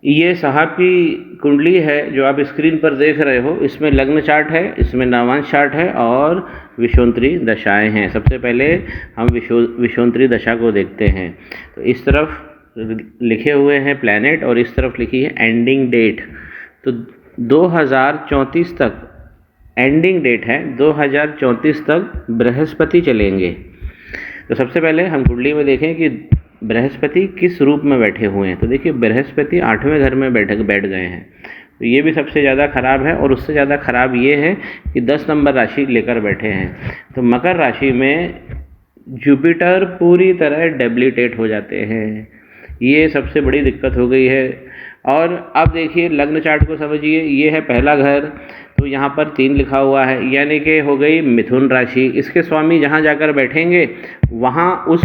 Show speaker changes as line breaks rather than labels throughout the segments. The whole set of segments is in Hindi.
ये साहब की कुंडली है जो आप स्क्रीन पर देख रहे हो। इसमें लग्न चार्ट है, इसमें नवांश चार्ट है और विषुवंतरी दशाएं हैं। सबसे पहले हम विषुवंतरी दशा को देखते हैं। तो इस तरफ लिखे हुए हैं प्लैनेट और इस तरफ लिखी है एंडिंग डेट। तो 2034 तक एंडिंग डेट है, 2034 तक बृहस्पति चलेंगे। तो सबसे पहले हम कुंडली में देखें कि बृहस्पति किस रूप में बैठे हुए हैं। तो देखिए बृहस्पति 8वें घर में बैठ गए हैं। तो ये भी सबसे ज़्यादा खराब है और उससे ज़्यादा खराब ये है कि 10 नंबर राशि लेकर बैठे हैं। तो मकर राशि में जुपिटर पूरी तरह डेबिलिटेट हो जाते हैं। ये सबसे बड़ी दिक्कत हो गई है। और अब देखिए लग्न चार्ट को समझिए, ये है पहला घर। तो यहाँ पर 3 लिखा हुआ है, यानी कि हो गई मिथुन राशि। इसके स्वामी जहाँ जाकर बैठेंगे वहाँ उस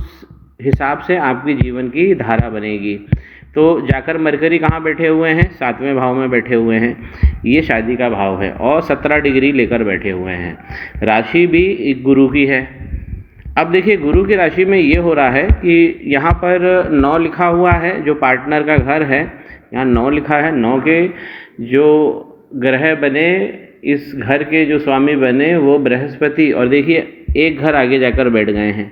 हिसाब से आपकी जीवन की धारा बनेगी। तो जाकर मरकरी कहाँ बैठे हुए हैं, 7वें भाव में बैठे हुए हैं। ये शादी का भाव है और 17 डिग्री लेकर बैठे हुए हैं। राशि भी गुरु की है। अब देखिए गुरु की राशि में ये हो रहा है कि यहाँ पर 9 लिखा हुआ है, जो पार्टनर का घर है। यहाँ 9 लिखा है। 9 के जो ग्रह बने, इस घर के जो स्वामी बने वो बृहस्पति, और देखिए एक घर आगे जाकर बैठ गए हैं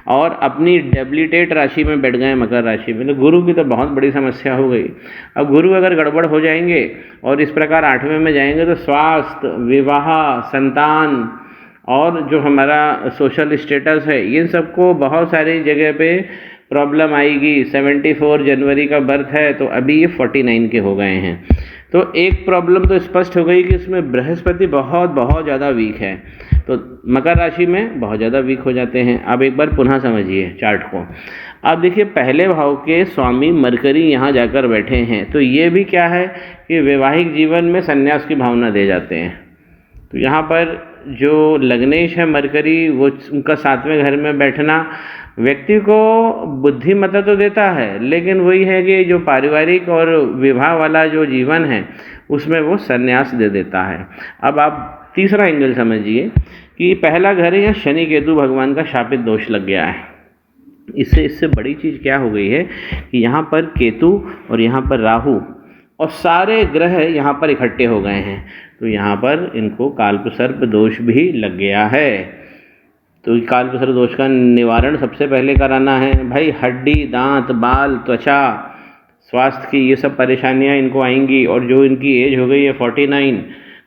और अपनी डेबिलिटेट राशि में बैठ गए, मकर राशि में। तो गुरु की तो बहुत बड़ी समस्या हो गई। अब गुरु अगर गड़बड़ हो जाएंगे और इस प्रकार 8वें में जाएंगे तो स्वास्थ्य, विवाह, संतान और जो हमारा सोशल स्टेटस है, इन सबको बहुत सारी जगह पे प्रॉब्लम आएगी। 74 जनवरी का बर्थ है तो अभी ये 49 के हो गए हैं। तो एक प्रॉब्लम तो स्पष्ट हो गई कि इसमें बृहस्पति बहुत ज़्यादा वीक है। तो मकर राशि में बहुत ज़्यादा वीक हो जाते हैं। अब एक बार पुनः समझिए चार्ट को। अब देखिए पहले भाव के स्वामी मरकरी यहाँ जाकर बैठे हैं। तो ये भी क्या है कि वैवाहिक जीवन में संन्यास की भावना दे जाते हैं। तो यहाँ पर जो लग्नेश है मरकरी, वो उनका 7वें घर में बैठना व्यक्ति को बुद्धिमत्ता तो देता है, लेकिन वही है कि जो पारिवारिक और विवाह वाला जो जीवन है उसमें वो संन्यास दे देता है। अब आप तीसरा एंगल समझिए कि पहला घर है, यहाँ शनि केतु भगवान का शापित दोष लग गया है। इससे बड़ी चीज़ क्या हो गई है कि यहाँ पर केतु और यहाँ पर राहु और सारे ग्रह यहाँ पर इकट्ठे हो गए हैं। तो यहाँ पर इनको कालसर्प दोष भी लग गया है। तो कालसर्प दोष का निवारण सबसे पहले कराना है भाई। हड्डी, दांत, बाल, त्वचा, स्वास्थ्य की ये सब परेशानियाँ इनको आएंगी। और जो इनकी एज हो गई है 49,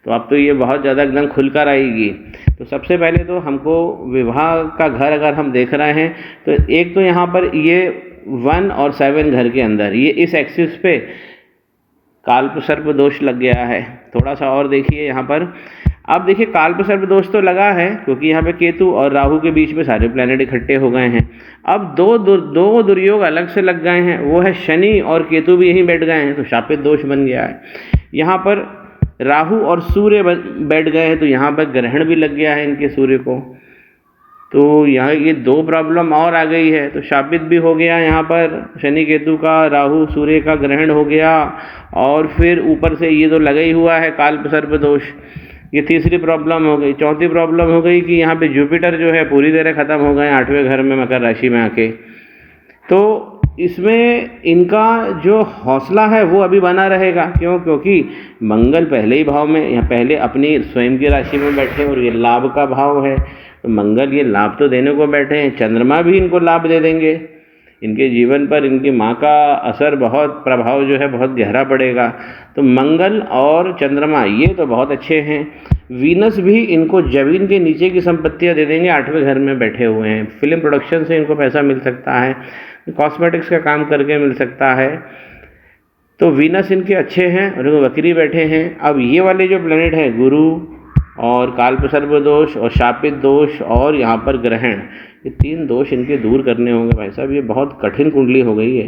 तो अब तो ये बहुत ज़्यादा एकदम खुलकर आएगी। तो सबसे पहले तो हमको विवाह का घर अगर हम देख रहे हैं तो एक तो यहाँ पर ये 1 और 7 घर के अंदर ये इस एक्सिस पे कालसर्प दोष लग गया है। थोड़ा सा और देखिए यहाँ पर। अब देखिए कालसर्प दोष तो लगा है क्योंकि यहाँ पे केतु और राहु के बीच में सारे प्लैनेट इकट्ठे हो गए हैं। अब दो दुर्योग अलग से लग गए हैं, वो है शनि और केतु भी यहीं बैठ गए हैं, तो शापित दोष बन गया है। यहाँ पर राहु और सूर्य बैठ गए हैं, तो यहाँ पर ग्रहण भी लग गया है इनके सूर्य को। तो यहाँ ये 2 प्रॉब्लम और आ गई है। तो शापित भी हो गया यहाँ पर शनि केतु का, राहु सूर्य का ग्रहण हो गया, और फिर ऊपर से ये तो लगा ही हुआ है कालसर्प दोष। ये तीसरी प्रॉब्लम हो गई। चौथी प्रॉब्लम हो गई कि यहाँ पे जुपिटर जो है पूरी तरह ख़त्म हो गए 8वें घर में मकर राशि में आके। तो इसमें इनका जो हौसला है वो अभी बना रहेगा। क्यों? क्योंकि मंगल पहले ही भाव में, यहाँ पहले अपनी स्वयं की राशि में बैठे और ये लाभ का भाव है। तो मंगल ये लाभ तो देने को बैठे हैं। चंद्रमा भी इनको लाभ दे देंगे। इनके जीवन पर इनकी माँ का असर, बहुत प्रभाव जो है बहुत गहरा पड़ेगा। तो मंगल और चंद्रमा ये तो बहुत अच्छे हैं। वीनस भी इनको जमीन के नीचे की संपत्तियाँ दे देंगे, 8वें घर में बैठे हुए हैं। फिल्म प्रोडक्शन से इनको पैसा मिल सकता है, कॉस्मेटिक्स का काम करके मिल सकता है। तो वीनस इनके अच्छे हैं और इनको वक्री बैठे हैं। अब ये वाले जो प्लैनेट हैं गुरु और कालसर्प दोष और शापित दोष और यहाँ पर ग्रहण, ये 3 दोष इनके दूर करने होंगे भाई साहब। ये बहुत कठिन कुंडली हो गई है,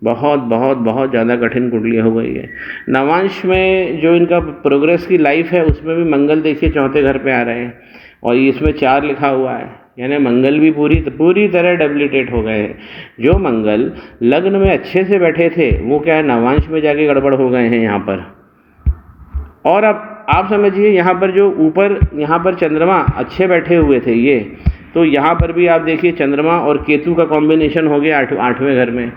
बहुत ज़्यादा कठिन कुंडली हो गई है। नवांश में जो इनका प्रोग्रेस की लाइफ है उसमें भी मंगल देखिए 4थे घर पे आ रहे हैं और इसमें 4 लिखा हुआ है, यानी मंगल भी पूरी तरह डेबिलिटेट हो गए हैं। जो मंगल लग्न में अच्छे से बैठे थे वो क्या है, नवांश में जाके गड़बड़ हो गए हैं यहाँ पर। और अब आप समझिए यहाँ पर जो ऊपर यहाँ पर चंद्रमा अच्छे बैठे हुए थे ये, तो यहाँ पर भी आप देखिए चंद्रमा और केतु का कॉम्बिनेशन हो गया 8वें घर में।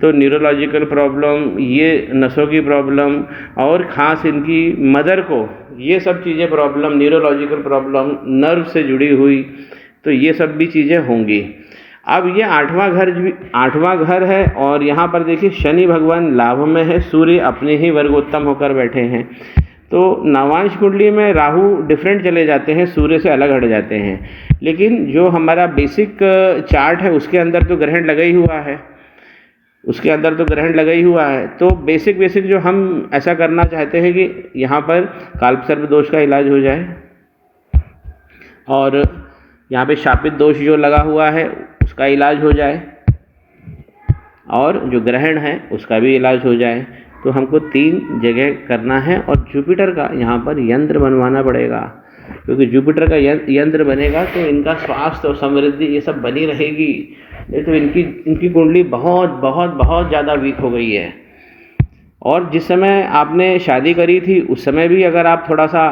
तो न्यूरोलॉजिकल प्रॉब्लम, ये नसों की प्रॉब्लम और ख़ास इनकी मदर को ये सब चीज़ें प्रॉब्लम, न्यूरोलॉजिकल प्रॉब्लम, नर्व से जुड़ी हुई, तो ये सब भी चीज़ें होंगी। अब ये आठवां घर है और यहाँ पर देखिए शनि भगवान लाभ में है, सूर्य अपने ही वर्गोत्तम होकर बैठे हैं। तो नवांश कुंडली में राहु डिफरेंट चले जाते हैं, सूर्य से अलग हट जाते हैं, लेकिन जो हमारा बेसिक चार्ट है उसके अंदर तो ग्रहण लगा ही हुआ है, तो बेसिक जो हम ऐसा करना चाहते हैं कि यहाँ पर कालसर्प दोष का इलाज हो जाए और यहाँ पे शापित दोष जो लगा हुआ है उसका इलाज हो जाए और जो ग्रहण है उसका भी इलाज हो जाए। तो हमको 3 जगह करना है और जुपिटर का यहाँ पर यंत्र बनवाना पड़ेगा, क्योंकि जुपिटर का यंत्र बनेगा तो इनका स्वास्थ्य और समृद्धि ये सब बनी रहेगी। नहीं तो इनकी कुंडली बहुत ज़्यादा वीक हो गई है। और जिस समय आपने शादी करी थी उस समय भी अगर आप थोड़ा सा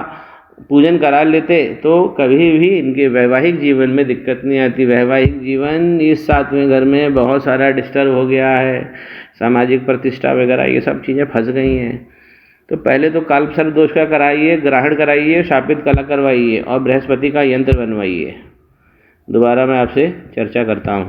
पूजन करा लेते तो कभी भी इनके वैवाहिक जीवन में दिक्कत नहीं आती। वैवाहिक जीवन इस 7वें घर में बहुत सारा डिस्टर्ब हो गया है, सामाजिक प्रतिष्ठा वगैरह ये सब चीज़ें फंस गई हैं। तो पहले तो कालसर्प दोष का कराइए, ग्रहण कराइए, शापित कला करवाइए और बृहस्पति का यंत्र बनवाइए। दोबारा मैं आपसे चर्चा करता हूँ।